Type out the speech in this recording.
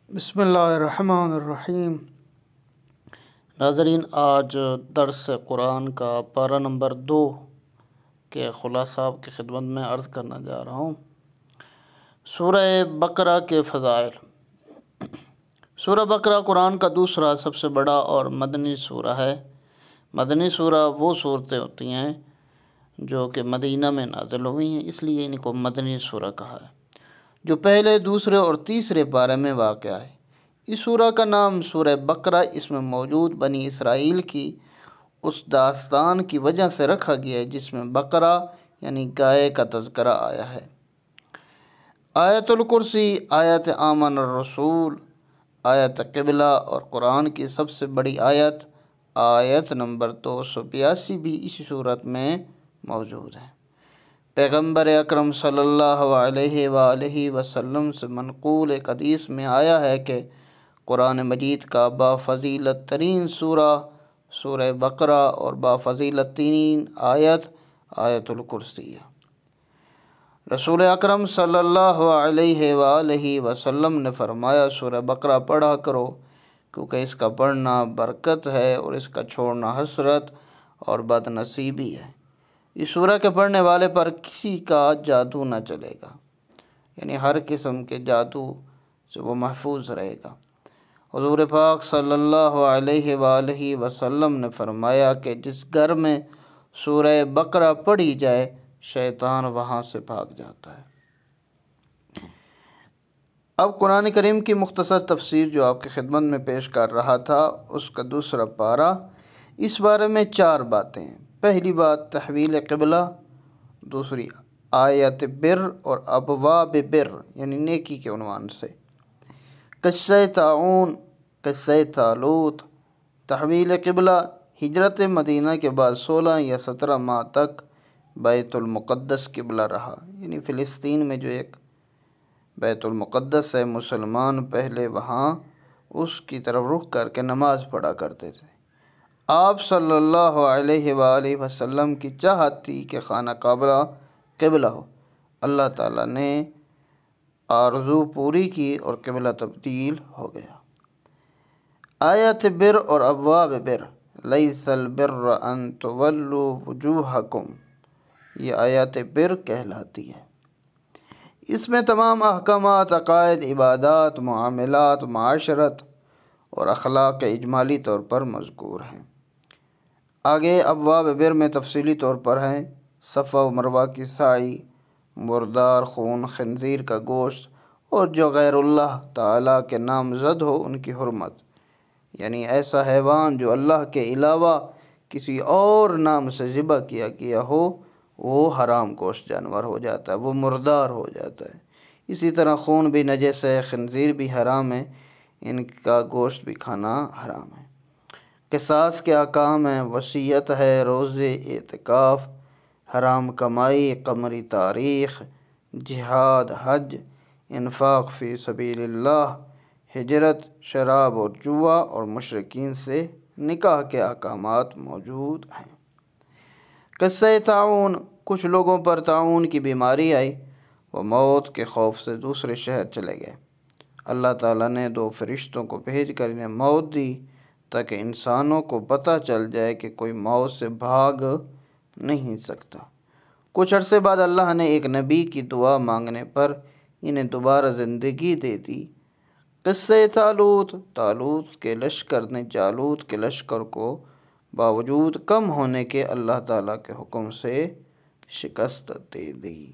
بسم اللہ الرحمن الرحیم۔ ناظرین، آج درس قرآن کا پارہ نمبر 2 کے خلاصہ آپ کی خدمت میں عرض کرنا جا رہا ہوں۔ سورہ بقرہ کے فضائل۔ سورہ بقرہ قرآن کا دوسرا سب سے بڑا اور مدنی سورہ ہے۔ مدنی سورہ وہ صورتیں ہوتی ہیں جو کہ مدینہ میں نازل ہوئی ہیں، اس لیے ان کو مدنی سورہ کہا ہے، جو پہلے، دوسرے اور تیسرے پارے میں واقع ہے۔ اس سورہ کا نام سورہ بقرہ اس میں موجود بنی اسرائیل کی اس داستان کی وجہ سے رکھا گیا ہے جس میں بقرہ یعنی گائے کا تذکرہ آیا ہے۔ آیت الکرسی، آیت آمن الرسول، آیت قبلہ اور قرآن کی سب سے بڑی آیت، آیت نمبر 282 بھی اسی صورت میں موجود ہے۔ پیغمبر اکرم صلی اللہ علیہ وآلہ وسلم سے منقول ایک حدیث میں آیا ہے کہ قرآن مجید کا بافضیلت ترین سورہ سورہ بقرہ اور بافضیلت ترین آیت آیت الکرسی ہے۔ رسول اکرم صلی اللہ علیہ وآلہ وسلم نے فرمایا، سورہ بقرہ پڑھا کرو کیونکہ اس کا پڑھنا برکت ہے اور اس کا چھوڑنا حسرت اور بد نصیبی ہے۔ اس سورہ کے پڑھنے والے پر کسی کا جادو نہ چلے گا، یعنی ہر قسم کے جادو سے وہ محفوظ رہے گا۔ حضور پاک صلی اللہ علیہ وآلہ وسلم نے فرمایا کہ جس گھر میں سورہ بقرہ پڑھی جائے شیطان وہاں سے بھاگ جاتا ہے۔ اب قرآن کریم کی مختصر تفسیر جو آپ کی خدمت میں پیش کر رہا تھا، اس کا دوسرا پارہ، اس بارے میں 4 باتیں ہیں۔ پہلی بات تحویل قبلہ، دوسری آیت بر اور ابواب بر یعنی نیکی کے عنوان سے، قصہ طاعون، قصہ طالوت۔ تحویل قبلہ، ہجرت مدینہ کے بعد 16 یا 17 ماہ تک بیت المقدس قبلہ رہا، یعنی فلسطین میں جو ایک بیت المقدس ہے، مسلمان پہلے وہاں اس کی طرف رخ کر کے نماز پڑھا کرتے تھے۔ آپ صلی اللہ علیہ وآلہ وسلم کی چاہت تھی کہ خانہ کعبہ قبلہ ہو۔ اللہ تعالیٰ نے آرزو پوری کی اور قبلہ تبدیل ہو گیا۔ آیت بر اور ابواب بر، لیس البر ان تولوا وجوہکم، یہ آیت بر کہلاتی ہے۔ اس میں تمام احکامات، عقائد، عبادات، معاملات، معاشرت اور اخلاق اجمالی طور پر مذکور ہیں۔ آگے ابواب بر میں تفصیلی طور پر ہیں صفا و مروہ کی سعی، مردار خون، خنزیر کا گوشت اور جو غیر اللہ تعالیٰ کے نامزد ہو ان کی حرمت، یعنی ایسا حیوان جو اللہ کے علاوہ کسی اور نام سے ذبح کیا گیا ہو وہ حرام گوشت جانور ہو جاتا ہے، وہ مردار ہو جاتا ہے۔ اسی طرح خون بھی نجس ہے، خنزیر بھی حرام ہے، ان کا گوشت بھی کھانا حرام ہے۔ قصاص کے احکام ہیں، وصیت ہے، روزے، اعتکاف، حرام کمائی، قمری تاریخ، جہاد، حج، انفاق فی سبیل اللہ، ہجرت، شراب اور جوا اور مشرکین سے نکاح کے احکامات موجود ہیں۔ قصہ طاعون، کچھ لوگوں پر طاعون کی بیماری آئی، وہ موت کے خوف سے دوسرے شہر چلے گئے۔ اللہ تعالیٰ نے 2 فرشتوں کو بھیج کر انہیں موت دی تاکہ انسانوں کو پتہ چل جائے کہ کوئی موت سے بھاگ نہیں سکتا۔ کچھ عرصے بعد اللہ نے ایک نبی کی دعا مانگنے پر انہیں دوبارہ زندگی دے دی۔ قصہ طالوت، طالوت کے لشکر نے جالوت کے لشکر کو باوجود کم ہونے کے اللہ تعالیٰ کے حکم سے شکست دے دی۔